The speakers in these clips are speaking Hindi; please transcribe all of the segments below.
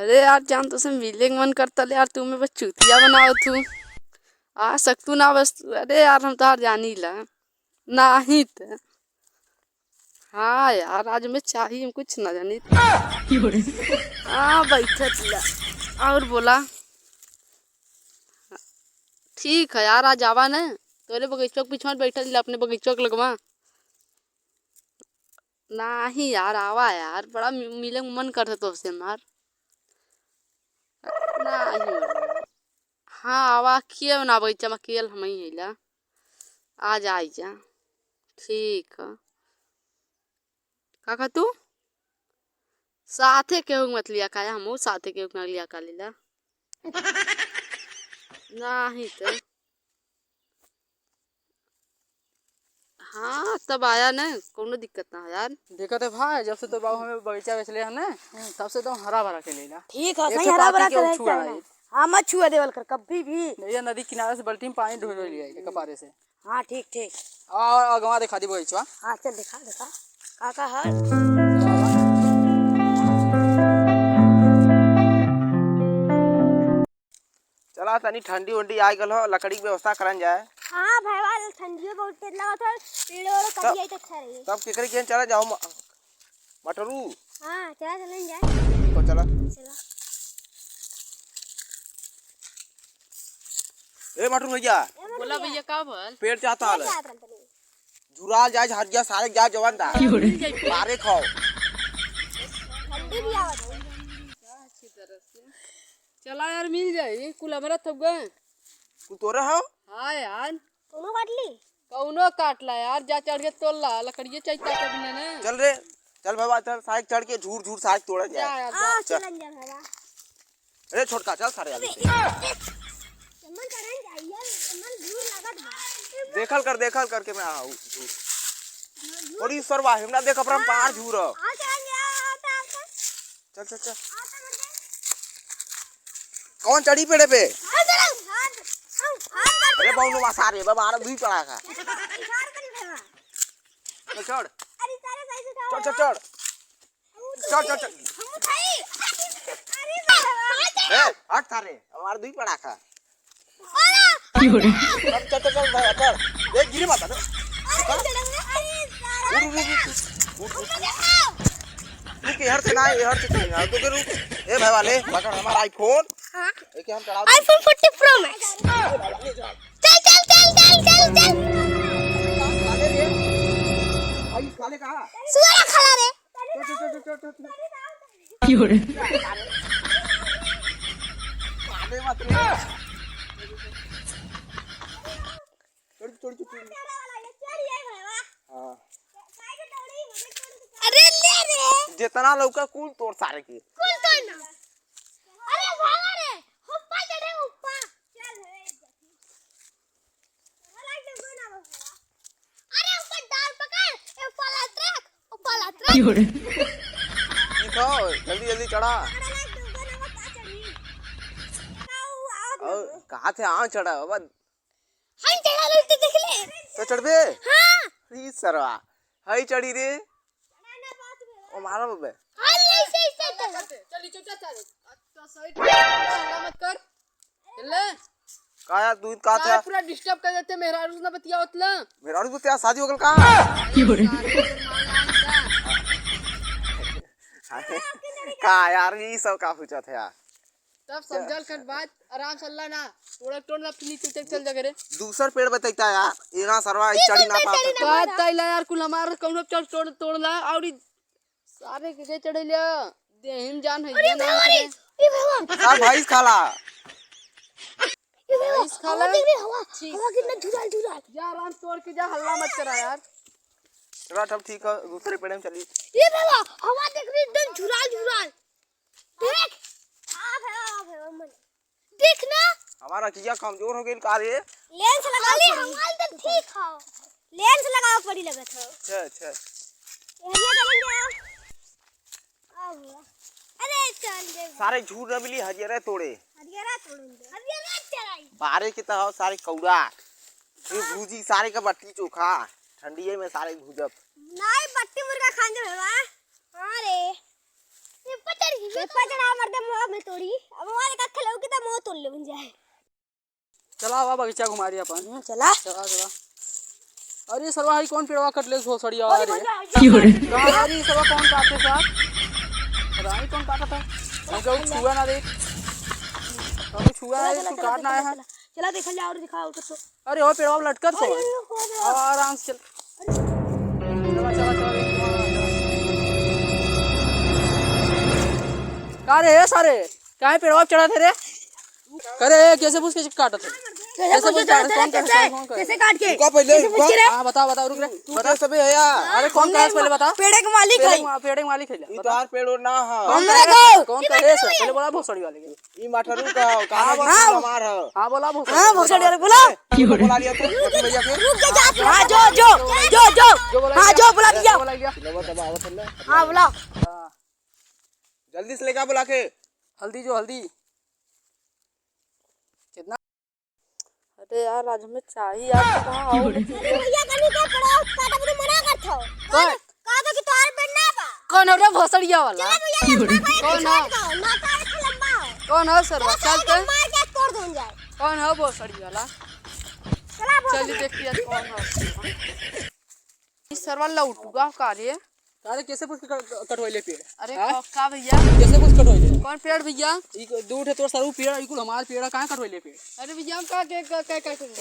अरे यार जान तुझसे मिलने का मन करता ले यार, तू में बस चूतिया बनाओ तू। आ सकतू ना बस अरे यार हम तो हार जानी ला नहीं तो। हाँ यार आज मैं चाहिए हम कुछ ना जानी। हाँ बैठत ला और बोला। ठीक है यार आज आवा न तोरे बगीचों के पीछे बैठल ला अपने बगीचों के लगवा। नहीं यार आवा यार बड़ा मिले का मन करता तो से मार। नहीं मर्द। हाँ आवा किए ना बगीचा में केल हम ही हिला। आज आई जा। ठीक है काका तू साथे केहू मत लिया खाया हम साथे केहू ना लिया का लीला। नहीं तो। हाँ तब आया न कोनो दिक्कत ना है यार। दिक्कत है भाई जब से तो बाबू हमें बगीचा बेच लिया है ना तब से तो हरा भरा के लेला। ठीक है एक सही ठो हरा पाती भरा के करे उछुआ चाहिए है। ना। हाँ मत छुआ देवल कर कभी भी। ये नदी किनारे से बाल्टी में पानी ढोल लिया है कपारे से। हाँ ठीक ठीक। और अगवा दिखा दी बगीचा। हाँ चल दिखा दिखा काका है। चला तनी ठंडी उंडी आई गल हो लकड़ी की व्यवस्था करन जाए। हाँ भाईवा ठंडियो बहुत तेज लगा था पेड़ और कट जाए तो अच्छा रही। तब केकरी केन चला जाओ मटरू। हाँ चला चलें जाए। ठीक हो चला। चला ए मटरू भैया बोला भैया का बोल। पेड़ चाहता है क्या करते नहीं। झुराल जाए हरिया सारे जाए जवान दा मारे खाओ। ठंडी भी आवत है। अच्छी तरह से चला यार मिल जाए कुल हमारा थक गए। तू तोरे हो हाँ यार दोनों काट ली। कौनो काट ला यार जा चढ़ के तोड़ ला लकड़िए चाहिए कभी ना। चल रे चल बाबा चल साइक चढ़ के झूर झूर साइक तोड़ा जा जाए। यार हाँ चल। चलन जा भाईवा। अरे छोटका चल सारे आगे से। चमन करें जाइए चमन दूर लागत बा। देखल करके मैं आऊं और इस सरवा हमरा देख अपना पार झूर। हाँ चलन जा आता आता चल चल चल आता मत। कौन चढ़ी पेड़े पे। हाँ चलन हाँ अरे बाउनु मा सारे बाबा आरा दुई पड़ा का। इशार करी भाईवा। चल चढ़ अरे सारे सही से उठाओ। चल चल चल चल चल चल हम उठाई। अरे भाईवा। ए हट थारे हमार दुई पड़ा का। अरे चल चल चल चल भाई चल देख गिरी मत अरे सारा रुक यार से ना यार से चलेगा तो के रुक। ए भाई वाले पकड़ हमारा आईफोन। हाँ एक हम चढ़ा आईफोन 14 प्रो मैक्स। चल चल चल चल चल चल। काले रे आई काले कहां सुअर खड़ा रे। चल चल चल चल काले मत रे चल चल चल हां अरे ले रे जितना लौका कुल तोड़ सारे के कुल तो ना। अरे भागा रे ऊपर चढ़े ऊपर चल रे। अरे ऊपर डाल पकड़ ऊपर ला ट्रक देखो जल्दी जल्दी चढ़ा। और कहां से आ चढ़ा बाबा हम चढ़ा ले तो देख ले। तो चढ़ बे। हां ई सरवा हई चढ़ी रे ओ मारा बबे। हां नहीं सही से चल नीचे चल चल अच्छा साइड हल्ला मत कर चल काया तू का सारे था पूरा डिस्टर्ब कर देते मेरा ना बतिया होतला। मेरा और तेरा शादी हो गल का का यार ई सब का पूछत है यार। तब समझल कर बात आराम से अल्लाह ना थोड़ा टोन ना नीचे चल चल जगह रे। दूसर पेड़ बतैता यार एना सरवा ई चढ़ी ना पाता। बात तैला यार कुल हमार कौनो चढ़ तोड़ तोड़ ला और ई सारे के चढ़े लिया देहिम जान है ये ना रे। ये भागा सब भाई खाला इस खाला देख रे हवा कितना झुराल झुराल। जा आराम तोड़ के जा हल्ला मत करा यार। चला तब ठीक है दूसरे पेड़ में चली। ये भागा हवा देख रे एकदम झुराल झुराल देख। हां भागा मन देख ना हमारा किया कमजोर हो गेल का रे। लेंस लगा ले हमाल तो ठीक हो लेंस लगाओ पड़ी लगत हो। अच्छा अच्छा एरिया चलेंगे अब अरे चल दे सारे झूठ न मिली हजियरे तोड़े हरियाणा तोड़ेंगे हरियाणा चलाई। बारे के तो सारे कौड़ा ये भूजी सारे का बट्टी चोखा ठंडी में सारे भूजब नहीं बट्टी मुर्गा खाने में बा। हां रे ये पता नहीं पेपर चढ़ा मरते मुंह में तोड़ी अब हमारे का खेलो कि तो मुंह तोड़ ले बन जाए। चला आवा बगीचा घुमा दिया अपन। चला चला चला। अरे सरवा हाई कौन पेड़वा कट ले भोसड़िया ओए अरे भैया कहाँ अरे सरवा कौन काटे साथ रानी कौन काटा था हमको छुआ ना देख हमको छुआ ना देख तू काट ना आया है। चला देखा जा और दिखा और तो अरे वो पेड़वा लटकर तो अब आराम से चल चला चला चला का रे सारे काहे पेड़वा चढ़ा थे रे करे कैसे पूछ के काटा थे कैसे पूछ काट कौन काट कैसे काट के रुका पहले रुका हां बता रुक रे बता सबे है यार। अरे कौन काट पहले बता पेड़े के मालिक है पेड़ के मालिक है ई तार पेड़ ना है कौन करे से पहले बोला भोसड़ी वाले के ई मठरू का काना मार है। हां बोला भोसड़ी हां भोसड़ी वाले बोला बोला लिया तू पति भैया के हां जो हां जो बुला दिया बोला गया दबा दबा आवत है। हां बुला जल्दी से लेके बुला के हल्दी जो हल्दी कितना अरे यार आज हमें चाहिए यार तो कहाँ आओ भैया कनी का पड़ा काटा मुझे मना करत हो का तो कि तोर पेड़ ना बा कौन है रे भोसड़िया वाला कौन है ना तार से लंबा है कौन है सरवा चलते मार के तोड़ दूं जाए। कौन है भोसड़ी वाला चला चलिए देखिए कौन है इस सरवा लौटूगा का रे अरे कैसे पूछ कटवाइले पेड़ अरे का भैया कैसे पूछ कटवाइले कौन पेड़ भैया ई दूर है तोर सरू पेड़ ई कुल हमार पेड़ काहे कटवाइले पेड़ अरे भैया हम का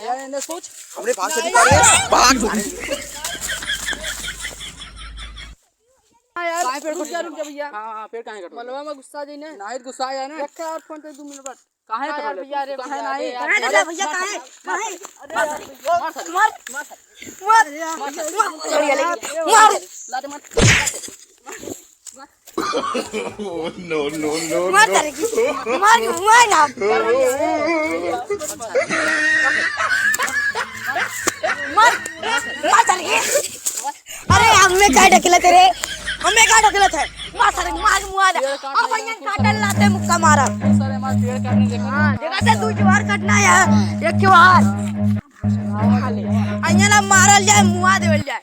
यार इन्हें सोच हमरे पास से निकाले भाग यार काहे पेड़ रुक जा भैया हां पेड़ काहे कटवाइले मलवा में गुस्सा जी ने नाहित गुस्सा आया ना रखा यार फोन पे 2 मिनट बाद काहे यार कटवाइले भैया रे काहे भैया, नहीं अरे कहां भैया मार लाते मत नो नो नो मार करेगी मार ना मार करेगी अरे हमें काय ढकेले तेरे हमें काय ढकेले थे मार सारे मार मुआ दे अब भैया काटल लाते मुक्का मारा सारे हमार पेड़ काटने देखा हां देखा से दू बार कटना है एक बार अइया ना मारल जाए मुआ देवल जाए